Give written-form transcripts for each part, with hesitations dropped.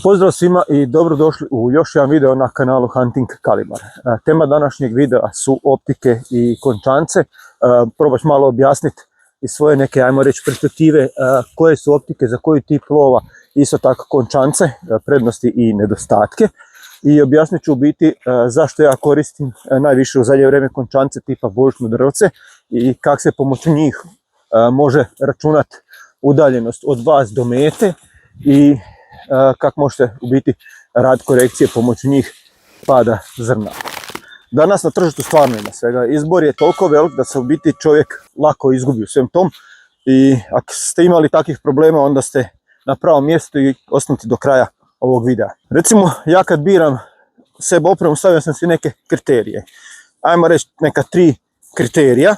Pozdrav svima i dobrodošli u još jedan video na kanalu Hunting Kalibar. Tema današnjeg videa su optike i končance. Probat ću malo objasniti iz svoje neke, ajmo reći, perspektive koje su optike za koji tip lova, isto tako končance, prednosti i nedostatke. I objasnit ću u biti zašto ja koristim najviše u zadnje vrijeme končance tipa božićno drvce i kako se pomoću njih može računati udaljenost od vas do mete i kako možete u biti raditi korekcije pomoću njih pada zrna. Danas na tržištu stvarno ima svega. Izbor je toliko velik da se u biti čovjek lako izgubi u svem tom. I ako ste imali takvih problema, onda ste na pravom mjestu i ostanite do kraja ovog videa. Recimo, ja kad biram sebe opremu, stavio sam si neke kriterije. Ajmo reći neka 3 kriterija.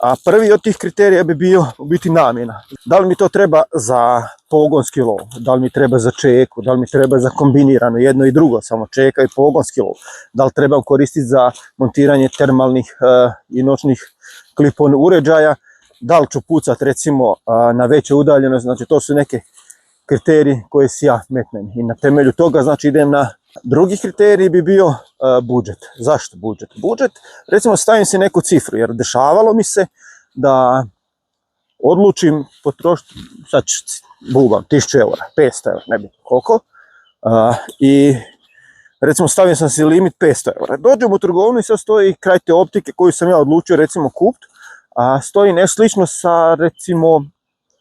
A prvi od tih kriterija bi bio u biti namjena. Da li mi to treba za pogonski lov, da li mi treba za čeku, da li mi treba za kombinirano jedno i drugo, samo čeka i pogonski lov, da li trebam koristiti za montiranje termalnih i noćnih klipon uređaja, da li ću pucat recimo na veće udaljenosti. Znači to su neke kriteriji koje si ja metnem i na temelju toga znači idem na drugi kriterij bi bio budžet. Zašto budžet? Budžet, recimo stavim si neku cifru jer dešavalo mi se da odlučim potrošiti, sad bubam, 1000 eura, 500 eura, ne bitno koliko, i recimo stavio sam si limit 500 eura. Dođem u trgovinu i sad stoji kraj te optike koju sam ja odlučio recimo kupiti, a stoji nešto slično sa recimo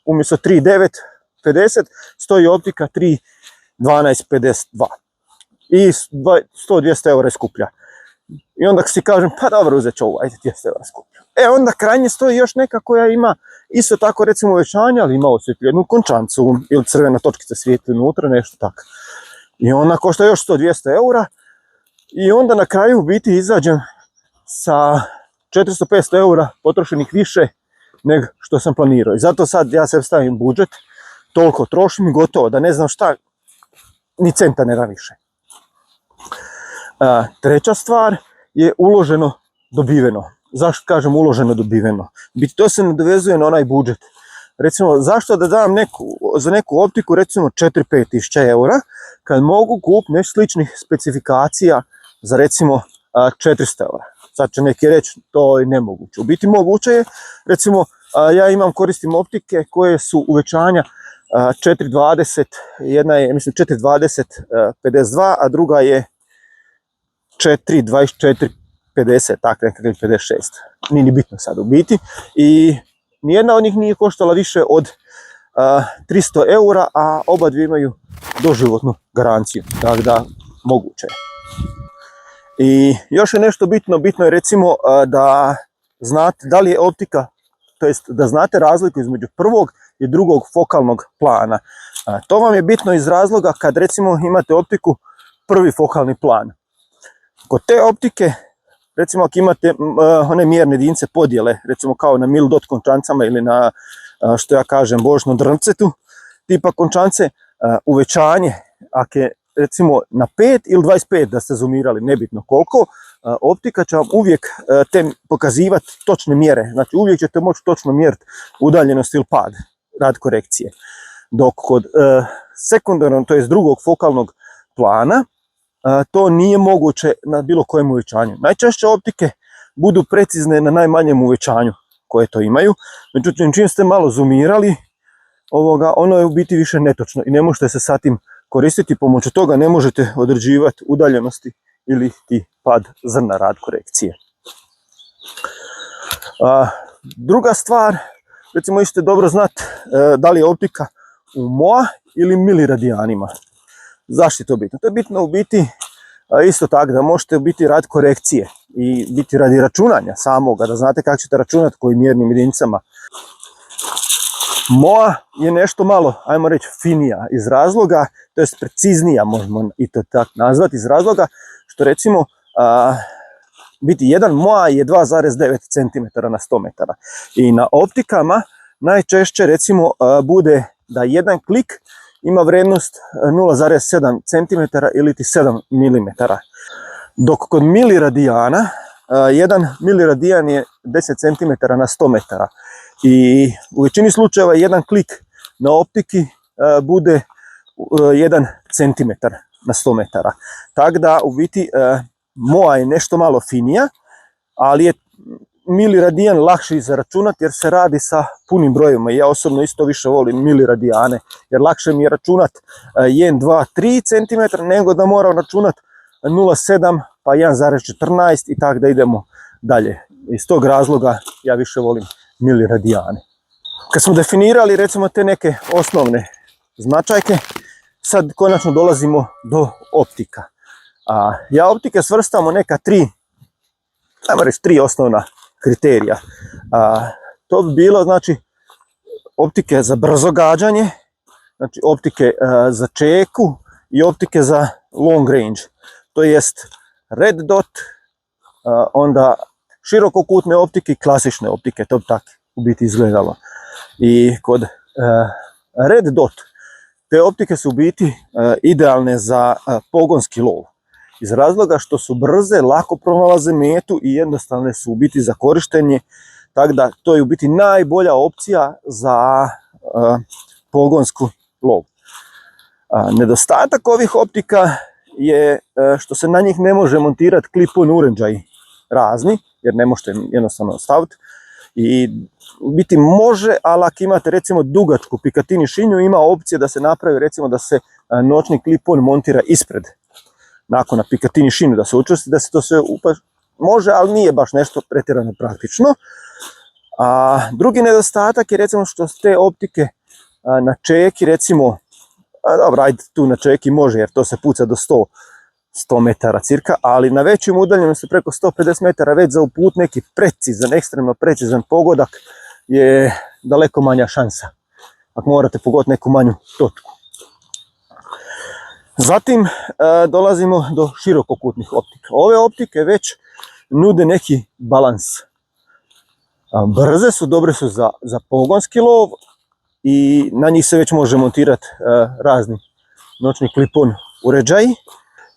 umjesto 3.950 stoji optika 3.1252. I 100-200 eura je skuplja. I onda si kažem, pa dobro, uzet ću ovo, ajde 200 eura skuplja. Onda krajnje stoji još neka koja ima isto tako recimo uvećanje, ali ima osvjetljenu končancu ili crvena točkica svijetli unutra, nešto tako. I ona košta još 100-200 eura i onda na kraju u biti izađem sa 400-500 eura potrošenih više nego što sam planirao. I zato sad ja se stavim budžet, toliko trošim i gotovo, da ne znam šta, ni centa ne da više. Treća stvar je uloženo dobiveno. Zašto kažem uloženo dobiveno? Biti to se nadovezuje na onaj budžet. Recimo, zašto da dam za neku optiku recimo 4-5 tisuća eura kad mogu kupiti nešto sličnih specifikacija za recimo 400 eura. Sad će neki reći to je nemoguće. U biti moguće je, recimo ja koristim optike koje su uvećanja 4.20, jedna je mislim 4.20 52, a druga je 4.24 tako nekakvih 56. Nije ni bitno sad u biti. I nijedna od njih nije koštala više od 300 eura, a oba dvije imaju doživotnu garanciju. Tako da moguće je. I još je nešto bitno, bitno je recimo da znate da li je optika, to jest da znate razliku između prvog i drugog fokalnog plana. To vam je bitno iz razloga kad recimo imate optiku prvi fokalni plan. Kod te optike, recimo ako imate one mjerne jedinice podjele, recimo kao na mil dot končancama ili na, što ja kažem, božićnom drvcetu tipa končance, uvećanje, ako je recimo na 5 ili 25 da ste zoomirali, nebitno koliko, optika će vam uvijek pokazivati točne mjere. Znači uvijek ćete moći točno mjeriti udaljenost ili pad, rad korekcije. Dok kod sekundarnog, to je drugog fokalnog plana, to nije moguće na bilo kojem uvećanju. Najčešće optike budu precizne na najmanjem uvećanju koje to imaju, međutim čim ste malo zoomirali, ono je u biti više netočno i ne možete se sa tim koristiti, pomoću toga ne možete određivati udaljenosti ili ti pad zrna, rad korekcije. Druga stvar, recimo isto je dobro znati da li je optika u moa ili miliradijanima. Zašto je to bitno? To je bitno u biti isto tako da možete biti rad korekcije i biti radi računanja samoga, da znate kako ćete računati kojim mjernim jedinicama. Moa je nešto malo, ajmo reći, finija iz razloga, to je preciznija, možemo i to tako nazvati, iz razloga što recimo biti jedan moa je 2,9 cm na 100 metara. I na optikama najčešće recimo bude da jedan klik ima vrijednost 0,7 cm ili 7 mm. Dok kod miliradijana, jedan miliradijan je 10 cm na 100 metara. I u većini slučajeva jedan klik na optiki bude jedan cm na 100 metara. Tako da u biti moja je nešto malo finija, ali je miliradijan lakši za računat jer se radi sa punim brojevima. Ja osobno isto više volim miliradijane jer lakše mi je računat 1, 2, 3 cm nego da moram računat 0,7 pa 1,14 i tako da idemo dalje. Iz tog razloga ja više volim miliradijane. Kad smo definirali recimo te neke osnovne značajke, sad konačno dolazimo do optika. Ja optike svrstamo u neka tri osnovna kriterija. To bi bilo znači optike za brzo gađanje, znači optike za čeku i optike za long range. To jest red dot, onda širokokutne optike i klasične optike, to bi tako u biti izgledalo. I kod red dot te optike su u biti idealne za pogonski lov. Iz razloga što su brze, lako pronalaze metu i jednostavne su u biti za korištenje. Tako da to je u biti najbolja opcija za pogonsku lov. Nedostatak ovih optika je što se na njih ne može montirati clip-on uređaj razni, jer ne možete jednostavno staviti. I u biti može, ali ako imate recimo dugačku Picatinny šinju, ima opcije da se napravi recimo da se noćni clip-on montira ispred. Nakon na Picatinny šinu da se učvrsti, da se to sve može, ali nije baš nešto pretjerano praktično. A drugi nedostatak je recimo što te optike na čeki recimo, dobro, ajde tu na čeki može jer to se puca do 100 metara cirka, ali na većim udaljenosti preko 150 metara već za uput neki precizan, ekstremno precizan pogodak je daleko manja šansa. Ako morate pogoditi neku manju točku. Zatim dolazimo do širokokutnih optika. Ove optike već nude neki balans. Brze su, dobre su za pogonski lov i na njih se već može montirati razni noćni clip-on uređaji.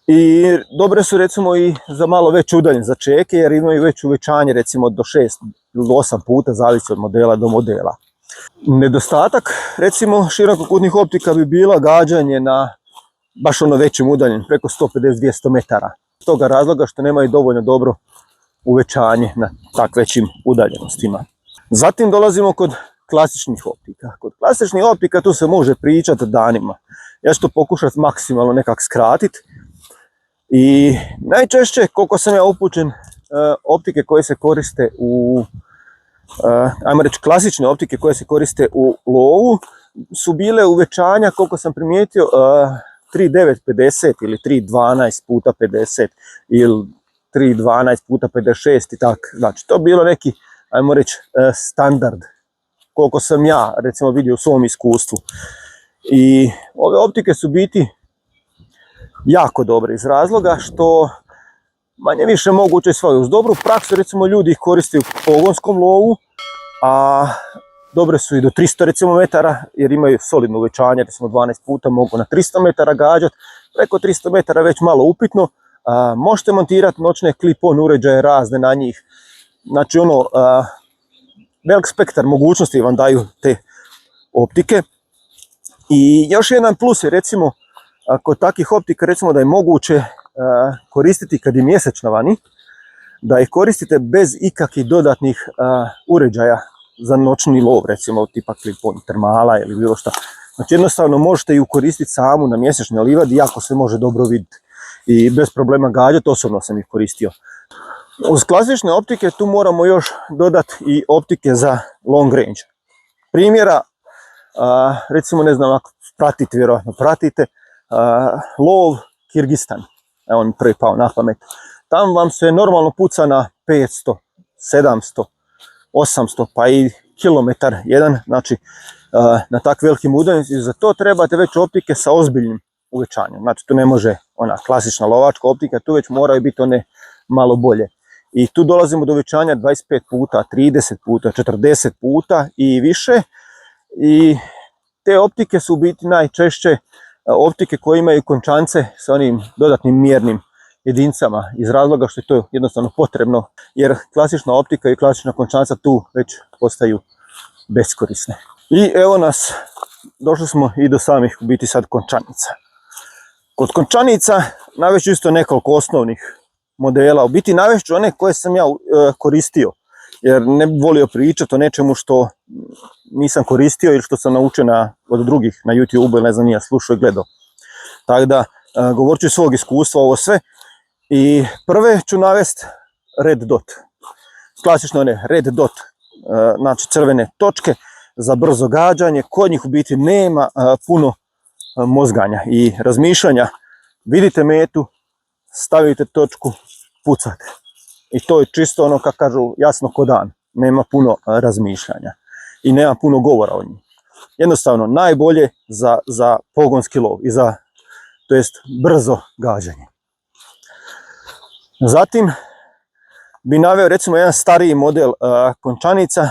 I dobre su recimo i za malo već udaljen za čeke jer imaju već uvećanje recimo do 6 ili 8 puta, zavisi od modela do modela. Nedostatak recimo širokokutnih optika bi bila gađanje na baš ono većim udaljen, preko 150-200 metara. Iz toga razloga što nemaju dovoljno dobro uvećanje na tak većim udaljenostima. Zatim dolazimo kod klasičnih optika. Kod klasičnih optika tu se može pričati danima. Ja ću to pokušati maksimalno nekak skratiti. I najčešće, koliko sam ja upućen, optike koje se koriste ajmo reći klasične optike koje se koriste u lovu su bile uvećanja, koliko sam primijetio, 3.950 ili 3.12 puta 50 ili 3.12 puta 56 i tako. Znači, to je bilo neki, ajmo reći, standard, koliko sam ja recimo vidio u svom iskustvu. I ove optike su biti jako dobre iz razloga što manje više moguće svoju. Uz dobru praksu recimo ljudi ih koriste u pogonskom lovu, a dobre su i do 300 recimo metara jer imaju solidno uvećanje, recimo 12 puta mogu na 300 metara gađati, preko 300 metara već malo upitno. Možete montirati noćne clip-on uređaje razne na njih, znači ono, velik spektar mogućnosti vam daju te optike. I još jedan plus je recimo kod takvih optika recimo da je moguće koristiti kad je mjesečna vani, da ih koristite bez ikakvih dodatnih uređaja za noćni lov, recimo tipa clip-on termala ili bilo šta. Znači jednostavno možete ju koristiti samu na mjesečnoj livadi, jako se može dobro vidjeti i bez problema gađati, osobno sam ih koristio. Uz klasične optike tu moramo još dodati i optike za long range. Primjera, recimo ne znam ako pratite, vjerojatno pratite, lov Kirgistan, evo mi prvi pao na pamet. Tamo vam se normalno puca na 500, 700, 800 pa i kilometar jedan, znači na tak velikim udaljenostima. Za to trebate već optike sa ozbiljnim uvećanjem. Znači tu ne može ona klasična lovačka optika, tu već moraju biti one malo bolje. I tu dolazimo do uvećanja 25 puta, 30 puta, 40 puta i više. I te optike su u biti najčešće optike koje imaju končance sa onim dodatnim mjernim jedinicama iz razloga što je to jednostavno potrebno jer klasična optika i klasična končanca tu već postaju beskorisne. I evo nas, došli smo i do samih u biti sad končanica. Kod končanica navešću isto nekoliko osnovnih modela. U biti navešću one koje sam ja koristio, jer ne bih volio pričati o nečemu što nisam koristio ili što sam naučio od drugih na YouTube ili ne znam, nije slušao i gledao. Tako da govorit ću iz svog iskustva ovo sve. I prve ću navesti red dot. Klasično one red dot, znači crvene točke za brzo gađanje. Kod njih u biti nema puno mozganja i razmišljanja. Vidite metu, stavite točku, pucate. I to je čisto ono, kako kažu, jasno ko dan. Nema puno razmišljanja i nema puno govora o njih. Jednostavno, najbolje za pogonski lov i za, to jest, brzo gađanje. Zatim bi naveo recimo jedan stariji model končanica,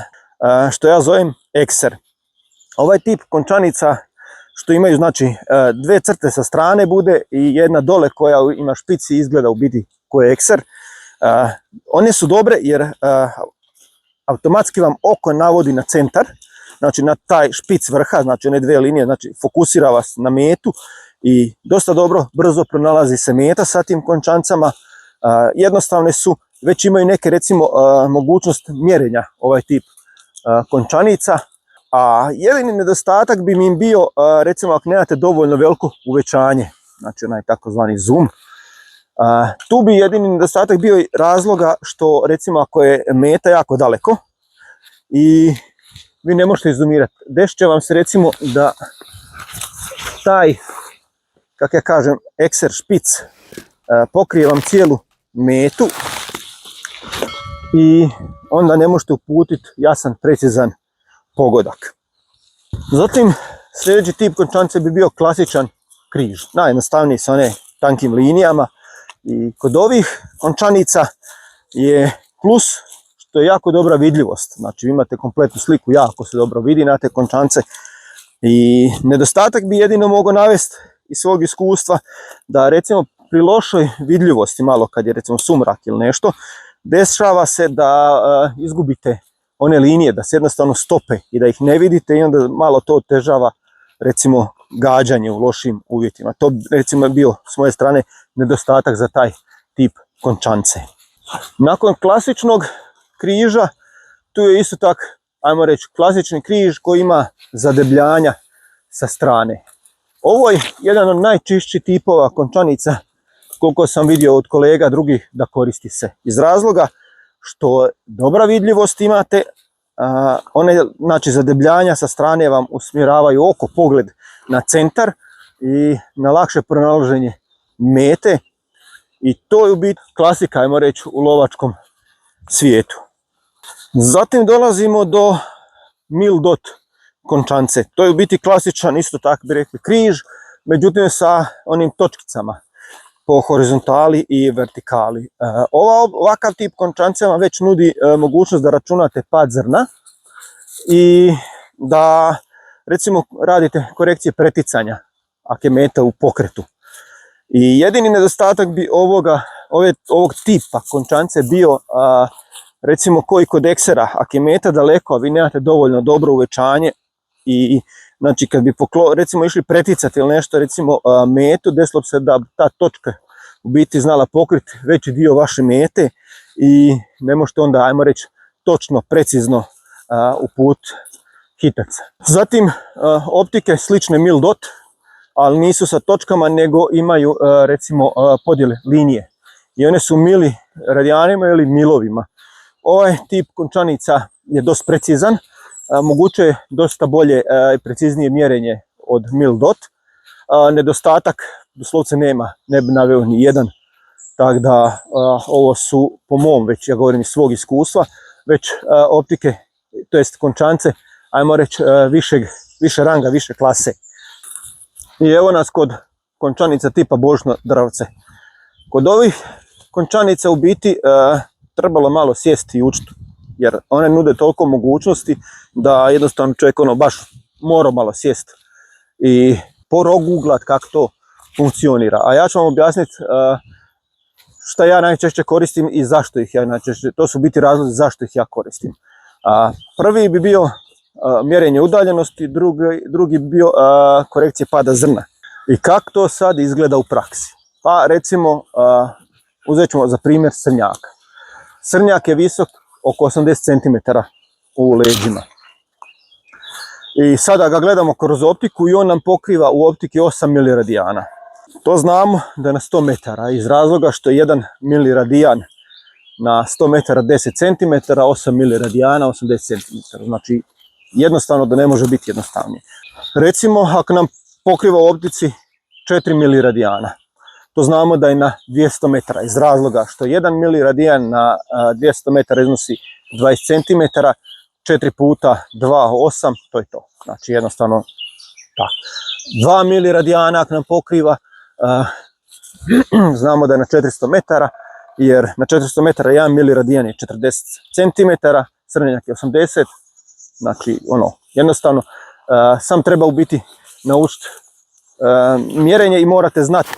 što ja zovem ekser. Ovaj tip končanica što imaju, znači, dve crte sa strane bude i jedna dole koja ima špici i izgleda u biti ko je ekser. One su dobre jer automatski vam oko navodi na centar, znači na taj špic vrha, znači one dve linije, znači fokusira vas na metu i dosta dobro, brzo pronalazi se meta sa tim končancama. Jednostavne su, već imaju neke recimo mogućnost mjerenja ovaj tip končanica, a jedini nedostatak bi mi bio recimo ako nemate dovoljno veliko uvećanje, znači onaj takozvani zoom. Tu bi jedini nedostatak bio razloga što recimo ako je meta jako daleko i vi ne možete izzumirati. Desit će vam se recimo da taj, kako ja kažem, ekser špic pokrije vam cijelu metu i onda ne možete uputiti jasan, precizan pogodak. Zatim sljedeći tip končanice bi bio klasičan križ, najjednostavniji sa one tankim linijama. I kod ovih končanica je plus što je jako dobra vidljivost, znači imate kompletnu sliku, jako se dobro vidi na te končance. I nedostatak bi jedino mogao navesti iz svog iskustva da recimo pri lošoj vidljivosti, malo kad je recimo sumrak ili nešto, dešava se da izgubite one linije, da se jednostavno stope i da ih ne vidite i onda malo to otežava recimo gađanje u lošim uvjetima. To recimo je bio s moje strane nedostatak za taj tip končance. Nakon klasičnog križa tu je isto tak, ajmo reći, klasični križ koji ima zadebljanja sa strane. Ovo je jedan od najčišćih tipova končanica koliko sam vidio od kolega drugih da koristi se. Iz razloga što dobra vidljivost imate, one, znači, zadebljanja sa strane vam usmjeravaju oko, pogled na centar i na lakše pronalaženje mete. I to je u biti klasika, ajmo reći, u lovačkom svijetu. Zatim dolazimo do mil dot končance. To je u biti klasičan, isto tako bi rekli, križ, međutim sa onim točkicama po horizontali i vertikali. Ovakav tip končance vam već nudi mogućnost da računate pad zrna i da recimo radite korekcije preticanja ako je meta u pokretu. I jedini nedostatak bi ovog tipa končance bio recimo koji kod eksera, ako je meta daleko, a vi nemate dovoljno dobro uvećanje i znači kad bi recimo išli preticati ili nešto, recimo metu, desilo bi se da ta točka u biti znala pokriti veći dio vaše mete i ne možete onda, ajmo reći, točno, precizno uput hitac. Zatim optike slične mil dot, ali nisu sa točkama nego imaju recimo podjele linije i one su mili radijanima ili milovima. Ovaj tip končanica je dosta precizan, moguće dosta bolje i preciznije mjerenje od mil dot. Nedostatak doslovce nema, ne bi naveo ni jedan, tako da ovo su po mom, već ja govorim iz svog iskustva, već optike, to jest končance, ajmo reći više ranga, više klase. I evo nas kod končanica tipa božno dravce. Kod ovih končanica u biti trebalo malo sjesti i učiti, jer one nude toliko mogućnosti da jednostavno čovjek baš mora malo sjesti i poroguglat kako to funkcionira. A ja ću vam objasniti šta ja najčešće koristim i zašto ih ja najčešće, to su biti razlozi zašto ih ja koristim. Prvi bi bio mjerenje udaljenosti, drugi bi bio korekcije pada zrna. I kako to sad izgleda u praksi? Pa recimo, uzet ćemo za primjer srnjaka. Srnjak je visok oko 80 cm u leđima. I sada ga gledamo kroz optiku i on nam pokriva u optiki 8 miliradiana. To znamo da je na 100 metara iz razloga što je 1 miliradijan na 100 metara 10 cm, 8 miliradijana 80 cm. Znači jednostavno da ne može biti jednostavnije. Recimo ako nam pokriva u optici 4 miliradijana, to znamo da je na 200 metara iz razloga što 1 miliradijan na 200 metara iznosi 20 cm, 4 puta 2, 8, to je to. Znači jednostavno tako. 2 miliradijana ako nam pokriva, znamo da je na 400 metara, jer na 400 metara 1 miliradijan je 40 cm, srnjak je 80, znači jednostavno sam treba u biti naučiti mjerenje i morate znati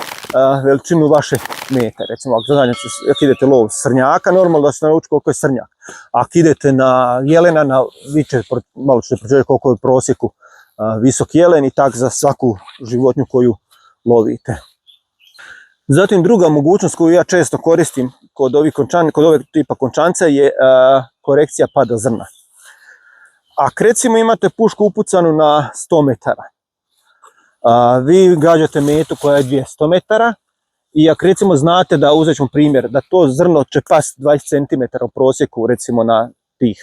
veličinu vaše mete. Recimo ako idete lov srnjaka, normalno da se nauči koliko je srnjak. Ako idete na jelena, vi ćete malo pročitati koliko je u prosjeku visok jelen i tak za svaku životinju koju lovite. Zatim druga mogućnost koju ja često koristim kod ovog tipa končanca je korekcija pada zrna. Ako recimo imate pušku upucanu na 100 metara, vi gađate metu koja je 200 metara i ako recimo znate da, uzet ćemo primjer, da to zrno će pasti 20 cm u prosjeku recimo na tih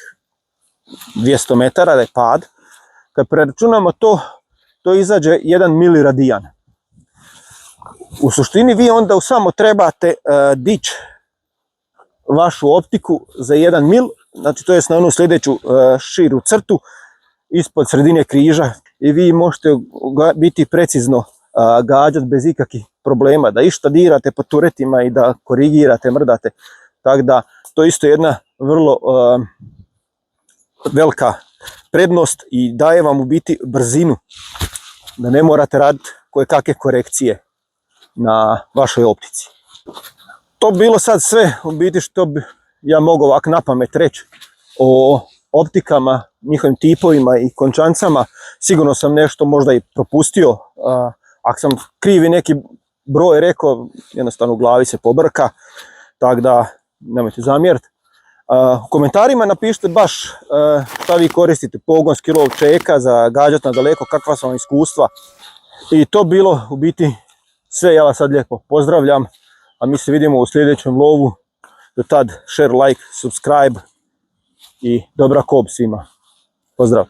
200 metara, da je pad, kad preračunamo to izađe 1 miliradijan. U suštini vi onda samo trebate dići vašu optiku za 1 mil, znači to je na onu sljedeću širu crtu ispod sredine križa i vi možete biti precizno gađati bez ikakvih problema, da išta dirate po turetima i da korigirate, mrdate. Tako da to isto jedna vrlo velika prednost i daje vam u biti brzinu, da ne morate raditi koje kakve korekcije na vašoj optici. To bi bilo sad sve u biti što bi ja mogao ovako na pamet reći o optikama, njihovim tipovima i končancama. Sigurno sam nešto možda i propustio. Ako sam krivi neki broj rekao, jednostavno u glavi se pobrka, tako da nemojte zamjeriti. U komentarima napišite baš šta vi koristite, pogonski lov, čeka za gađat na daleko, kakva su vam iskustva. I to bilo u biti sve. Ja vas sad lijepo pozdravljam, a mi se vidimo u sljedećem lovu. Do tad share, like, subscribe i dobra kob svima. Pozdrav!